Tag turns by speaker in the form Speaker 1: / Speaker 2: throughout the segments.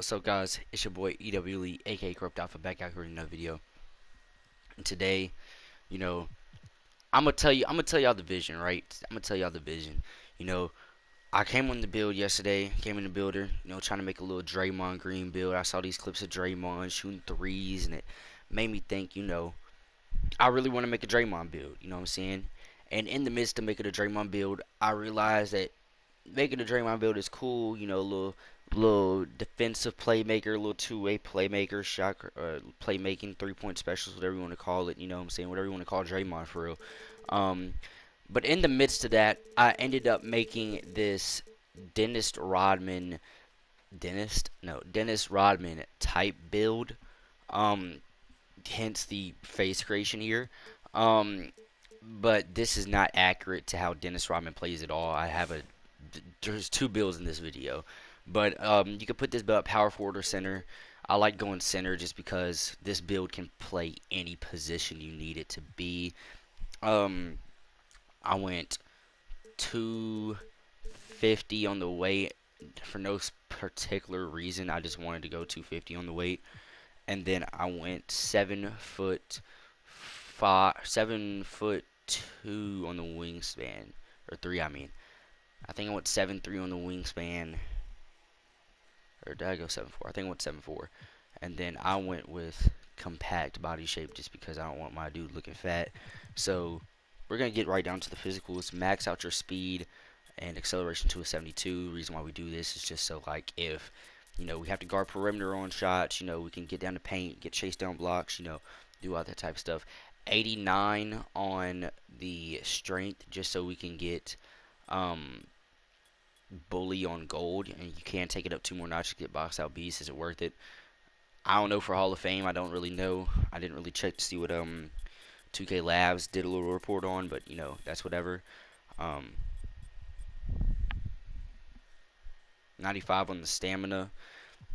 Speaker 1: What's up, guys? It's your boy EW Lee, aka Corrupt Alpha, back out here in another video. And today, you know, I'm gonna tell y'all the vision, right? I'm gonna tell y'all the vision. You know, I came on the build yesterday, came in the builder, trying to make a little Draymond Green build. I saw these clips of Draymond shooting threes, and it made me think, I really want to make a Draymond build. You know what I'm saying? And in the midst of making a Draymond build, I realized that making a Draymond build is cool. A little defensive playmaker, a little two-way playmaker, shot playmaking, 3-point specials, whatever you want to call it. You know what I'm saying? Whatever you want to call Draymond for real. Um, but in the midst of that, I ended up making this Dennis Rodman, Dennis Rodman type build. Um, Hence the face creation here. Um, but this is not accurate to how Dennis Rodman plays at all. There's two builds in this video, but you can put this build at power forward or center. I like going center just because this build can play any position you need it to be. Um, I went 250 on the weight for no particular reason. I just wanted to go 250 on the weight, and then I went 7'2" on the wingspan, or three. I mean, I think I went 7'3" on the wingspan, or did I go 7'4"? I think I went 7'4", and then I went with compact body shape just because I don't want my dude looking fat. So we're gonna get right down to the physicals. Max out your speed and acceleration to a 72. The reason why we do this is just so, like, if we have to guard perimeter on shots, we can get down the paint, get chase down blocks, do all that type of stuff. 89 on the strength, just so we can get bully on gold, and you can take it up 2 more notches to get box out beast. Is it worth it? I don't know for Hall of Fame. I don't really know. I didn't really check to see what 2K Labs did a little report on, but that's whatever. Um, 95 on the stamina.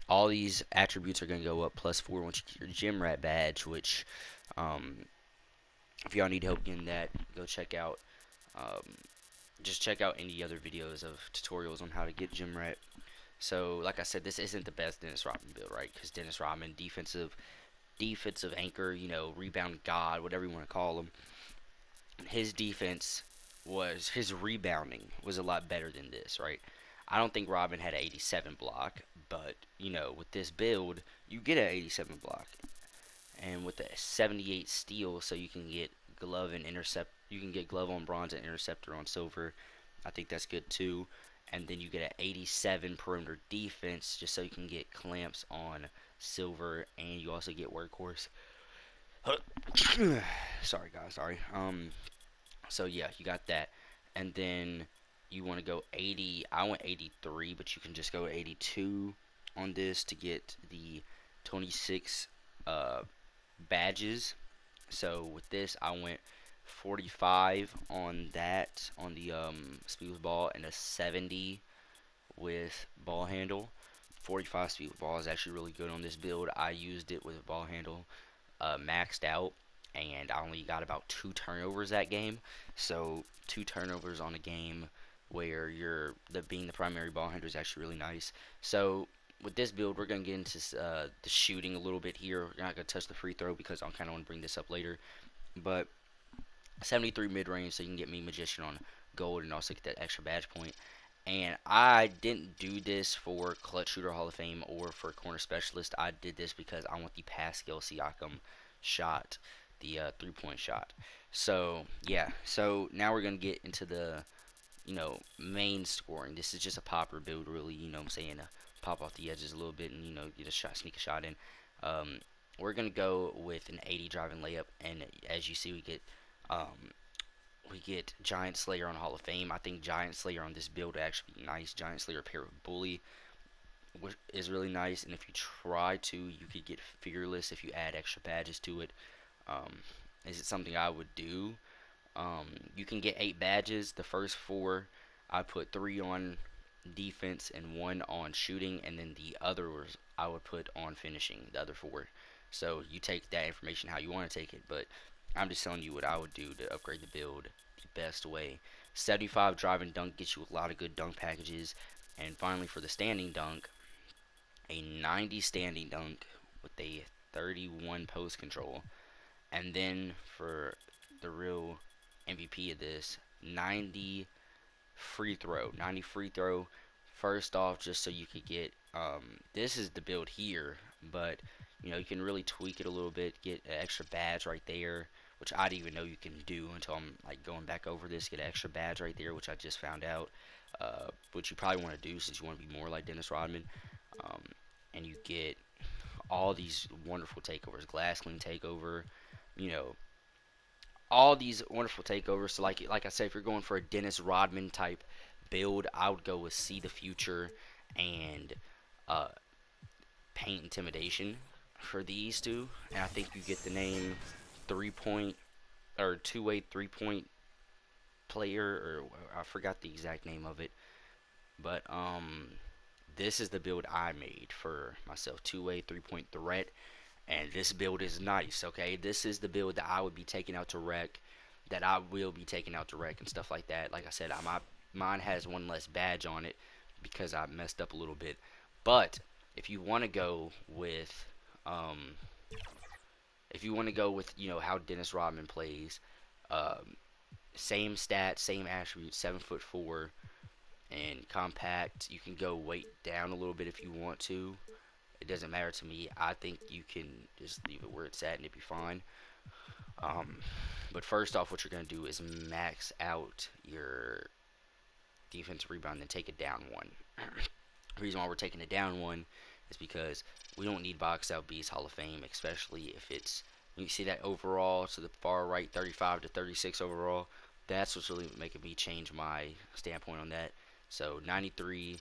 Speaker 1: All these attributes are going to go up +4 once you get your gym rat badge, which if y'all need help getting that, go check out just check out any other videos of tutorials on how to get gym rat. So, like I said, this isn't the best Dennis Rodman build, right? Because Dennis Rodman, defensive anchor, rebound god, whatever you want to call him. His his rebounding was a lot better than this, right? I don't think Rodman had an 87 block, but with this build, you get an 87 block, and with a 78 steal, so you can get glove and intercept. You can get glove on bronze and interceptor on silver. I think that's good too. And then you get an 87 perimeter defense, just so you can get clamps on silver, and you also get workhorse. Sorry, guys. Sorry. So yeah, you got that, and then you want to go 80. I went 83, but you can just go 82 on this to get the 26 badges. So with this, I went 45 on that, on the speed with ball, and a 70 with ball handle. 45 speed with ball is actually really good on this build. I used it with ball handle maxed out, and I only got about 2 turnovers that game. So 2 turnovers on a game where being the primary ball handler is actually really nice. So with this build, we're going to get into the shooting a little bit here. We're not going to touch the free throw because I kind of want to bring this up later. But 73 mid-range, so you can get me Magician on gold and also get that extra badge point. And I didn't do this for Clutch Shooter Hall of Fame or for Corner Specialist. I did this because I want the Pascal Siakam shot, the 3-point shot. So, yeah. So, now we're going to get into the, main scoring. This is just a popper build, really, what I'm saying, pop off the edges a little bit and, get a shot, sneak a shot in. We're going to go with an 80 driving layup, and as you see, we get Giant Slayer on Hall of Fame. I think Giant Slayer on this build would actually be nice. Giant Slayer paired with Bully is really nice, and if you try to, you could get Fearless if you add extra badges to it. Is it something I would do? You can get 8 badges. The first 4, I put 3 on defense and 1 on shooting, and then the others I would put on finishing, the other 4. So you take that information how you want to take it, but I'm just telling you what I would do to upgrade the build the best way. 75 drive and dunk gets you a lot of good dunk packages. And finally, for the standing dunk, a 90 standing dunk with a 31 post control, and then for the real MVP of this, 90 free throw. First off, just so you could get this is the build here, but you can really tweak it a little bit, get an extra badge right there, which I didn't even know you can do until I'm like going back over this. Get an extra badge right there, which I just found out. Which you probably want to do since you want to be more like Dennis Rodman. Um, and you get all these wonderful takeovers, glass clean takeover, you know, all these wonderful takeovers. So like I said, if you're going for a Dennis Rodman type build, I would go with See the Future and uh, Paint Intimidation for these two. And I think you get the name 3 point or 2-way 3 point player, or I forgot the exact name of it. But this is the build I made for myself, 2-way 3 point threat. And this build is nice, okay? This is the build that I would be taking out to rec, that I will be taking out to rec and stuff like that. Like I said, mine has one less badge on it because I messed up a little bit. But if you want to go with, um, if you want to go with, how Dennis Rodman plays, um, same stats, same attributes, 7'4" and compact. You can go weight down a little bit if you want to. It doesn't matter to me. I think you can just leave it where it's at and it'd be fine. Um, but first off, what you're going to do is max out your defensive rebound, then take it down one. The reason why we're taking it down one is because we don't need box out Beast Hall of Fame, especially if it's, you see that overall to the far right, 35 to 36 overall. That's what's really making me change my standpoint on that. So 93,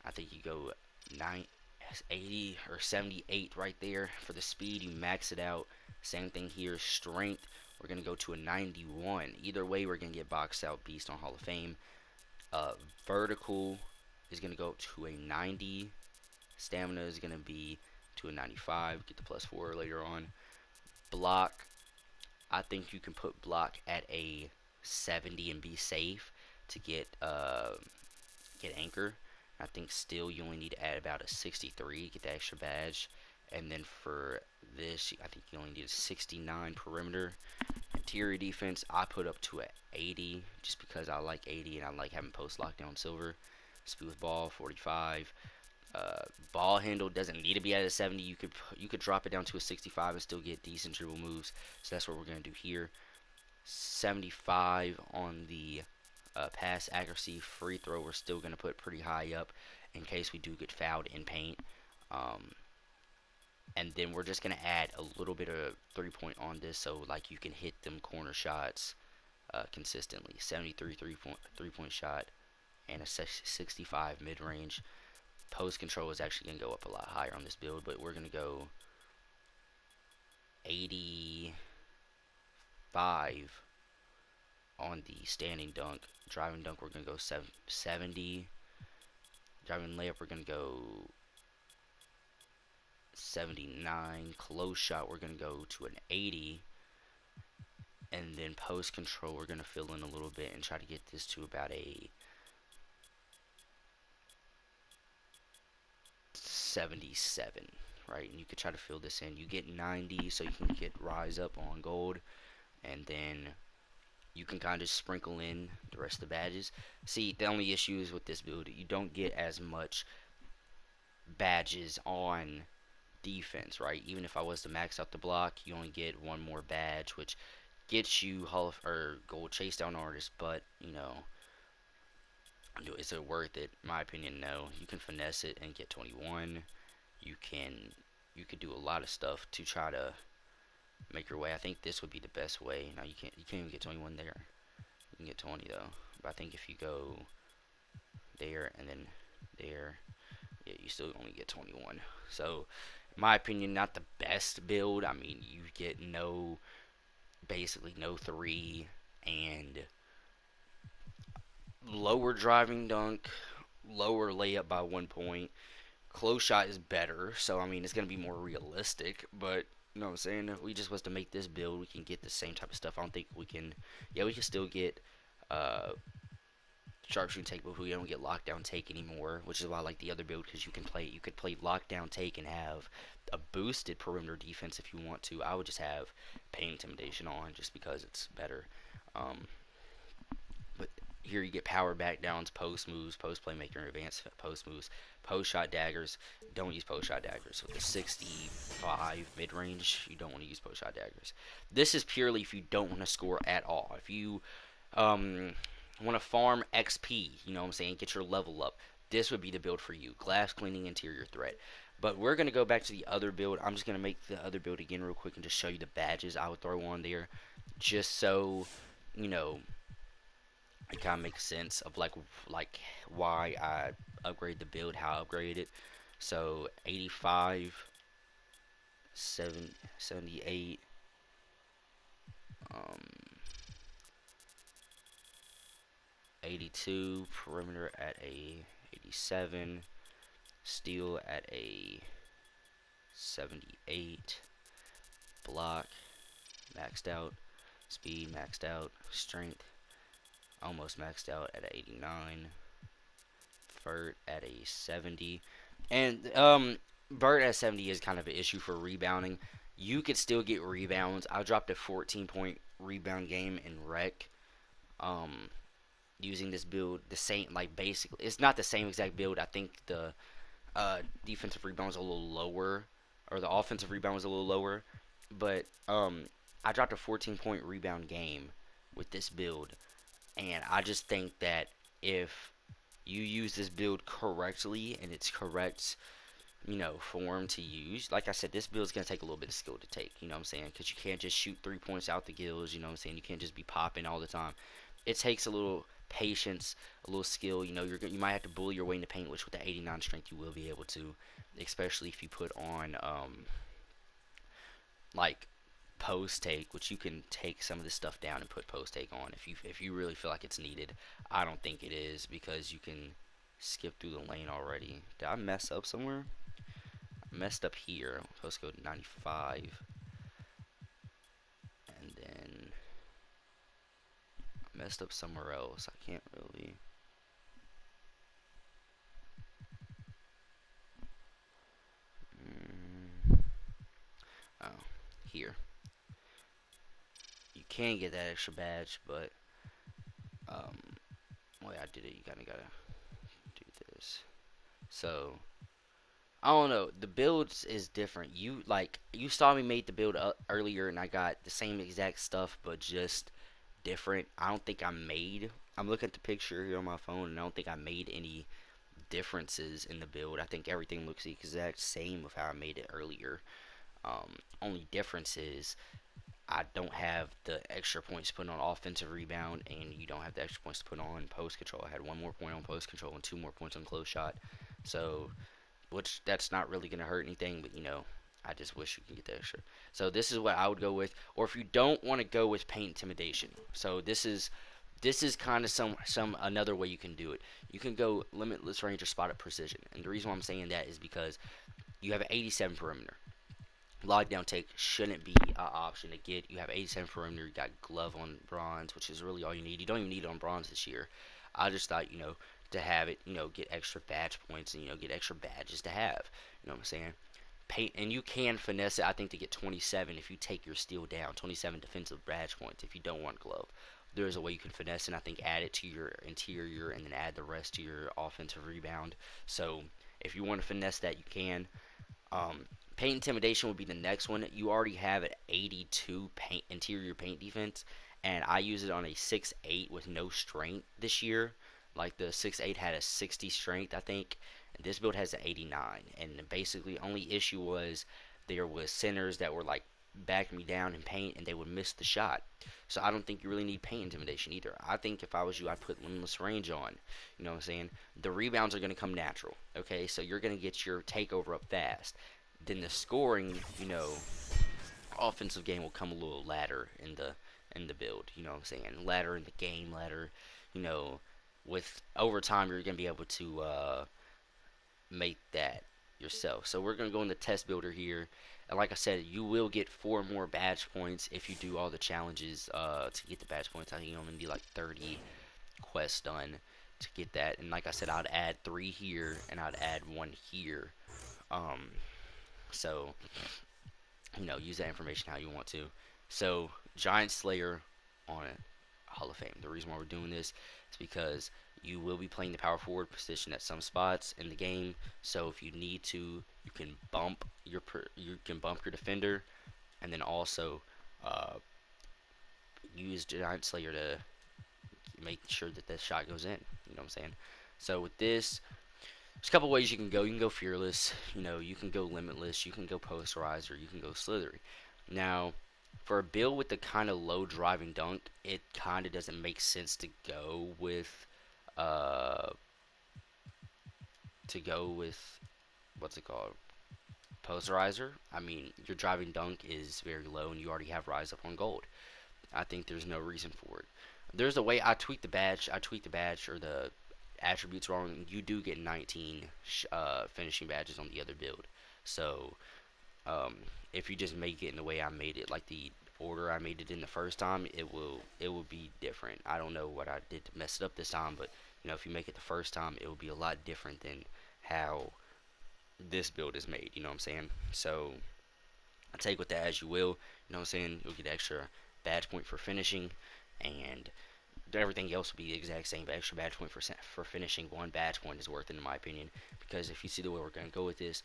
Speaker 1: I think you go 80 or 78 right there for the speed. You max it out. Same thing here. Strength, we're going to go to a 91. Either way, we're going to get boxed out Beast on Hall of Fame. Uh, Vertical is going to go to a 90. Stamina is going to be to a 95. Get the +4 later on. Block, I think you can put block at a 70 and be safe to get anchor. I think still you only need to add about a 63, get the extra badge. And then for this, I think you only need a 69 perimeter. Interior defense, I put up to a 80 just because I like 80 and I like having post lockdown silver. Speed with ball, 45. Ball handle doesn't need to be at a 70. You could drop it down to a 65 and still get decent dribble moves. So that's what we're gonna do here. 75 on the pass accuracy. Free throw, we're still gonna put pretty high up in case we do get fouled in paint. And then we're just gonna add a little bit of 3 point on this, so like you can hit them corner shots consistently. 73 3 point shot and a 65 mid range. Post control is actually going to go up a lot higher on this build, but we're going to go 85 on the standing dunk. Driving dunk, we're going to go 70. Driving layup, we're going to go 79. Close shot, we're going to go to an 80. And then post control, we're going to fill in a little bit and try to get this to about a 77, right? And you could try to fill this in. You get 90, so you can get rise up on gold, and then you can kind of sprinkle in the rest of the badges. See, the only issue is with this build, you don't get as much badges on defense, right? Even if I was to max out the block, you only get one more badge, which gets you gold chase down artist, but is it worth it? In my opinion, no. You can finesse it and get 21. You could do a lot of stuff to try to make your way. I think this would be the best way. Now you can't even get 21 there. You can get 20 though. But I think if you go there and then there, yeah, you still only get 21. So, in my opinion, not the best build. I mean, you get basically no 3 and lower driving dunk, lower layup by 1 point. Close shot is better, so I mean it's gonna be more realistic. But you know what I'm saying? If we just was to make this build, we can get the same type of stuff. I don't think we can. Yeah, we can still get sharpshooting take, but you don't get lockdown take anymore, which is why I like the other build because you could play lockdown take and have a boosted perimeter defense if you want to. I would just have pain intimidation on just because it's better. Um, but here you get power back downs, post moves, post playmaker, advanced post moves, post shot daggers. Don't use post shot daggers. With the 65 mid range, you don't want to use post shot daggers. This is purely if you don't want to score at all. If you want to farm XP, you know what I'm saying, get your level up, this would be the build for you. Glass cleaning, interior threat. But we're going to go back to the other build. I'm just going to make the other build again real quick and just show you the badges I would throw on there. Just so, you know, it kind of makes sense of like why I upgrade the build, how I upgrade it. So 85, 78, um, 82, perimeter at a 87, steel at a 78, block maxed out, speed maxed out, strength almost maxed out at a 89, vert at a 70. And vert at 70 is kind of an issue for rebounding. You could still get rebounds. I dropped a 14-point rebound game in rec. Um, Using this build, the same, like, basically it's not the same exact build. I think the defensive rebound was a little lower, or the offensive rebound was a little lower, but I dropped a 14-point rebound game with this build, and I just think that if you use this build correctly and it's correct, you know, form to use. Like I said, this build is going to take a little bit of skill to take, you know what I'm saying? Because you can't just shoot 3 points out the gills, you know what I'm saying? You can't just be popping all the time. It takes a little patience, a little skill. You know, you might have to bully your way into paint, which with the 89 strength you will be able to, especially if you put on like post take, which you can take some of this stuff down and put post take on if you really feel like it's needed. I don't think it is because you can skip through the lane already. Did I mess up somewhere? I messed up here. I'm supposed to go to 95, and then I messed up somewhere else. I can't really. Oh, here. You can get that extra badge, but way I did it, you kind of gotta do this. So I don't know. The builds is different. You saw me made the build earlier, and I got the same exact stuff, but just different. I don't think I made. I'm looking at the picture here on my phone, and I don't think I made any differences in the build. I think everything looks the exact same of how I made it earlier. Only difference is I don't have the extra points put on offensive rebound, and you don't have the extra points to put on post control. I had 1 more point on post control and 2 more points on close shot. So, which that's not really going to hurt anything, but you know, I just wish you could get the extra. So this is what I would go with. Or if you don't want to go with paint intimidation, so this is kind of some another way you can do it. You can go limitless range or spotted precision, and the reason why I'm saying that is because you have an 87 perimeter. Lockdown take shouldn't be an option to get. You have 87 perimeter. You got glove on bronze, which is really all you need. You don't even need it on bronze this year. I just thought, you know, to have it, you know, get extra badge points and, you know, get extra badges to have. You know what I'm saying? Paint, and you can finesse it, I think, to get 27 if you take your steal down. 27 defensive badge points if you don't want glove. There is a way you can finesse and I think add it to your interior and then add the rest to your offensive rebound. So if you want to finesse that, you can. Um, Paint intimidation would be the next one. You already have an 82 paint interior paint defense, and I use it on a 6'8" with no strength this year. Like the 6'8" had a 60 strength, I think. And this build has an 89, and basically only issue was there was centers that were like backing me down in paint, and they would miss the shot. So I don't think you really need paint intimidation either. I think if I was you, I'd put limitless range on. You know what I'm saying? The rebounds are going to come natural. Okay, so you're going to get your takeover up fast. Then the scoring, you know, offensive game will come a little later in the build. You know what I'm saying? Later in the game, later, you know, with over time you're gonna be able to make that yourself. So we're gonna go in the test builder here, and like I said, you will get 4 more badge points if you do all the challenges to get the badge points. I think you only need like 30 quests done. to get that. And like I said, I'd add 3 here and I'd add 1 here. Um, so use that information how you want to. So Giant Slayer on Hall of Fame. The reason why we're doing this is because you will be playing the power forward position at some spots in the game. So if you need to, you can bump your defender, and then also uh, use Giant Slayer to make sure that this shot goes in. You know what I'm saying? So with this, there's a couple ways you can go. You can go fearless. You can go limitless. You can go posterizer. You can go slithery. Now, for a build with the kind of low driving dunk, it kind of doesn't make sense uh, to go with what's it called, posterizer. I mean, your driving dunk is very low, and you already have rise up on gold. I think there's no reason for it. There's a way I tweaked the badge. I tweaked the badge or the attributes wrong. You do get 19 finishing badges on the other build. So um, if you just make it in the way I made it, like the order I made it in the first time, it will be different. I don't know what I did to mess it up this time, but if you make it the first time, it will be a lot different than how this build is made. You know what I'm saying? So I take with that as you will. You know what I'm saying? You'll get extra badge point for finishing, and everything else will be the exact same. But extra badge point for finishing. 1 badge point is worth it in my opinion, because if you see the way we're gonna go with this,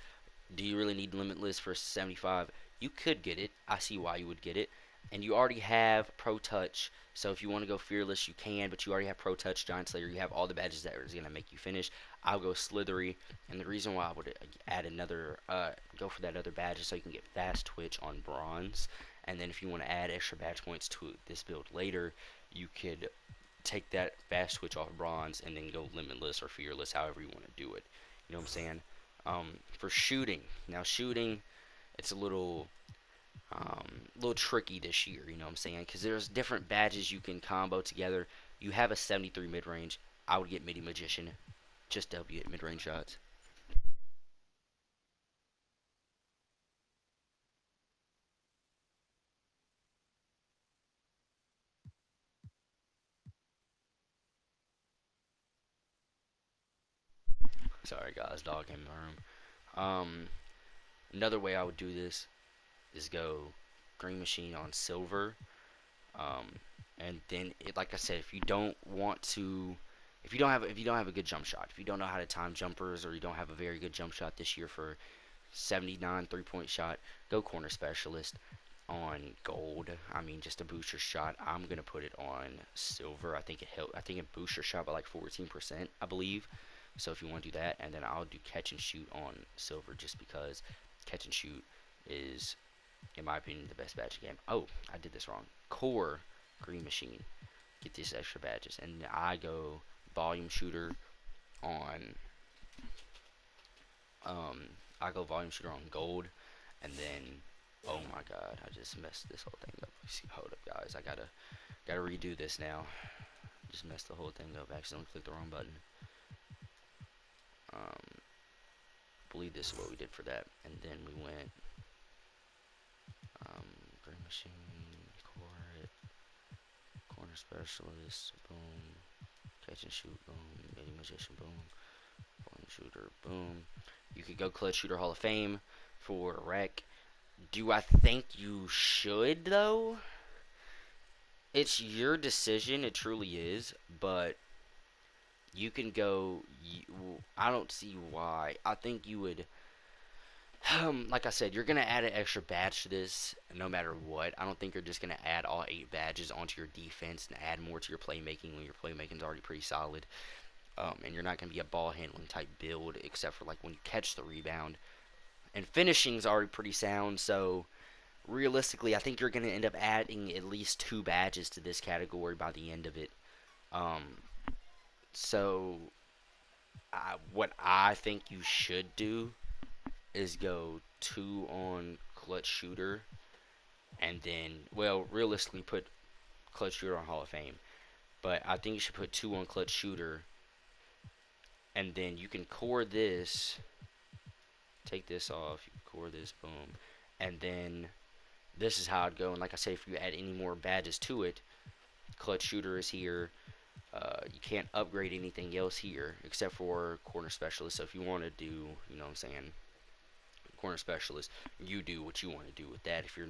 Speaker 1: do you really need limitless for 75? You could get it. I see why you would get it. And you already have Pro Touch. So if you want to go Fearless, you can. But you already have Pro Touch, Giant Slayer. You have all the badges that is going to make you finish. I'll go Slithery. And the reason why I would add another, go for that other badge is so you can get Fast Twitch on Bronze. And then if you want to add extra badge points to this build later, you could take that Fast Twitch off Bronze and then go Limitless or Fearless, however you want to do it. You know what I'm saying? For shooting, now shooting, it's a little tricky this year. You know what I'm saying? Because there's different badges you can combo together. You have a 73 mid range. I would get Midi Magician, just W at mid range shots. Sorry guys, dog in my room. Another way I would do this is go Green Machine on Silver. Um, and then like I said, if you don't have a good jump shot, if you don't know how to time jumpers, or you don't have a very good jump shot this year for 79 3-point shot, go corner specialist on gold. I mean, just a booster shot. I'm gonna put it on silver. I think it boosts your shot by like 14%, I believe. So if you want to do that, and then I'll do catch and shoot on silver, just because catch and shoot is, in my opinion, the best badge game. Oh, I did this wrong. Core Green Machine. Get these extra badges, and I go volume shooter on um I go volume shooter on gold, and then oh my god, I just messed this whole thing up. Hold up, guys, I gotta redo this now. Just messed the whole thing up. Accidentally clicked the wrong button. I believe this is what we did for that, and then we went um, green machine, core, corner specialist, boom, catch and shoot, boom, midi magician, boom, point shooter, boom. You could go clutch shooter Hall of Fame for rec. Do I think you should though? It's your decision. It truly is, but you can go. I don't see why. I think you would. Like I said, you're gonna add an extra badge to this no matter what. I don't think you're just gonna add all 8 badges onto your defense and add more to your playmaking when your playmaking's already pretty solid. And you're not gonna be a ball handling type build, except for like when you catch the rebound. And finishing's already pretty sound, so realistically, I think you're gonna end up adding at least 2 badges to this category by the end of it. Um, so what I think you should do is go 2 on clutch shooter, and then, well, realistically put clutch shooter on Hall of Fame. But I think you should put 2 on clutch shooter, and then you can core this, take this off, you can core this, boom, and then this is how it'd go. And like I say, if you add any more badges to it, clutch shooter is here, You can't upgrade anything else here except for corner specialist. So if you want to do, you know what I'm saying, corner specialist, you do what you want to do with that. If you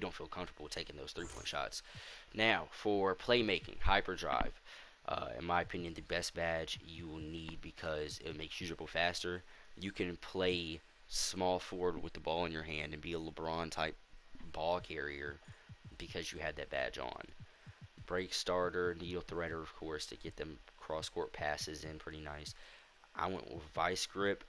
Speaker 1: don't feel comfortable taking those 3 point shots. Now for playmaking, hyperdrive. In my opinion, the best badge you will need because it makes you dribble faster. You can play small forward with the ball in your hand and be a LeBron type ball carrier because you had that badge on. Break starter, needle threader, of course, to get them cross court passes in pretty nice. I went with vice grip,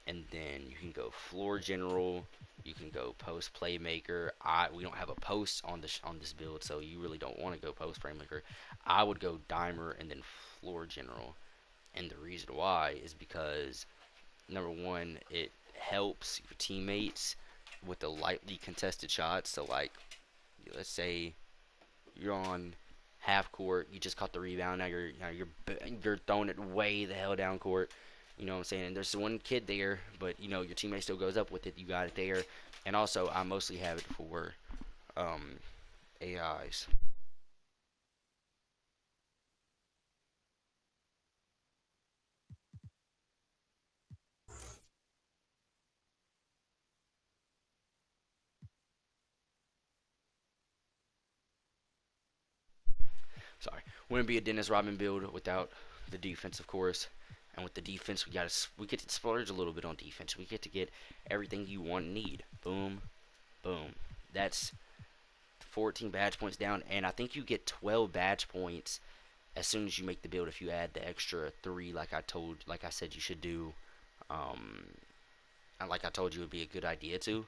Speaker 1: and then you can go floor general. You can go post playmaker. We don't have a post on this build, so you really don't want to go post playmaker. I would go dimer and then floor general, and the reason why is because number one, it helps your teammates with the lightly contested shots. So like, let's say you're on half court, you just caught the rebound. Now you're throwing it way the hell down court. You know what I'm saying? And there's one kid there, but your teammate still goes up with it. You got it there, and also I mostly have it for um, AIs. Sorry, wouldn't be a Dennis Rodman build without the defense, of course. And with the defense, we get to splurge a little bit on defense. We get to get everything you want and need. Boom, boom. That's 14 badge points down, and I think you get 12 badge points as soon as you make the build if you add the extra 3 like I said you should do. Um, and like I told you, it would be a good idea to.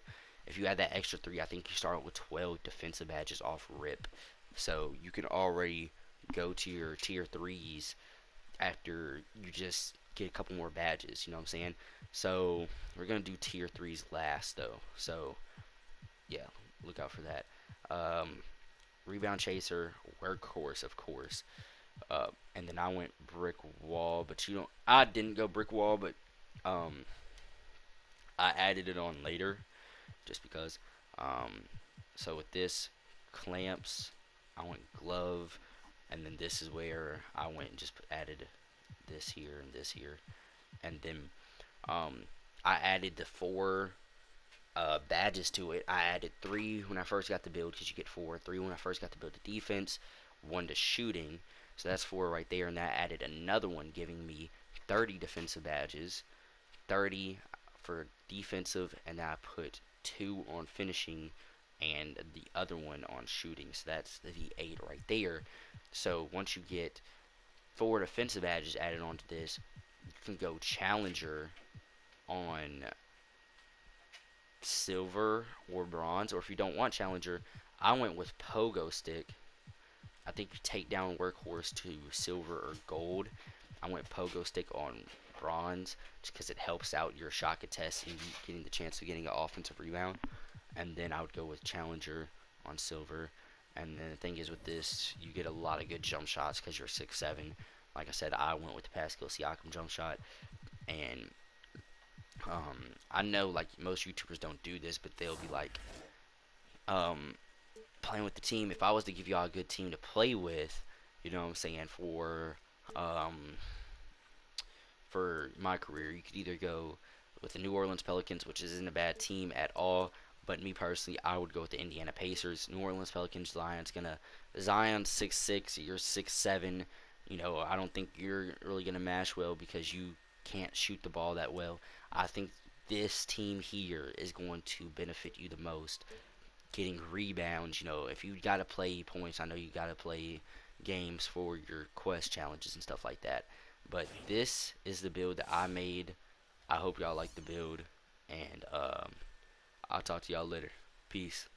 Speaker 1: If you add that extra 3, I think you start with 12 defensive badges off rip. So you can already go to your tier 3s after you just get a couple more badges, you know what I'm saying? So we're going to do tier 3s last though. So yeah, look out for that. Um, Rebound chaser, workhorse, of course. And then I went brick wall, but you don't. I didn't go brick wall, but um, I added it on later just because. Um, so with this clamps, I went glove, and then this is where I went and just added this here and this here, and then um, I added the 4 badges to it. I added 3 when I first got the build because you get 4. 3 when I first got to build the defense, 1 to shooting. So that's 4 right there, and that added another one, giving me 30 defensive badges, 30 for defensive, and I put 2 on finishing and the other one on shooting. So that's the 8 right there. So once you get 4 defensive badges added onto this, you can go challenger on silver or bronze, or if you don't want challenger, I went with pogo stick. I think you take down workhorse to silver or gold. I went pogo stick on bronze just because it helps out your shot contest and getting the chance of getting an offensive rebound. And then I would go with challenger on silver. And then the thing is with this, you get a lot of good jump shots because you're 6'7". Like I said, I went with the Pascal Siakam jump shot, and I know like most YouTubers don't do this, but they'll be like, um, playing with the team. If I was to give y'all a good team to play with, you know what I'm saying, um, for my career, you could either go with the New Orleans Pelicans, which isn't a bad team at all. But me personally, I would go with the Indiana Pacers. New Orleans Pelicans, Zion's 6'6", you're 6'7". I don't think you're really gonna mash well because you can't shoot the ball that well. I think this team here is going to benefit you the most getting rebounds. If you got to play points, I know you got to play games for your quest challenges and stuff like that. But this is the build that I made. I hope y'all like the build, and I'll talk to y'all later. Peace.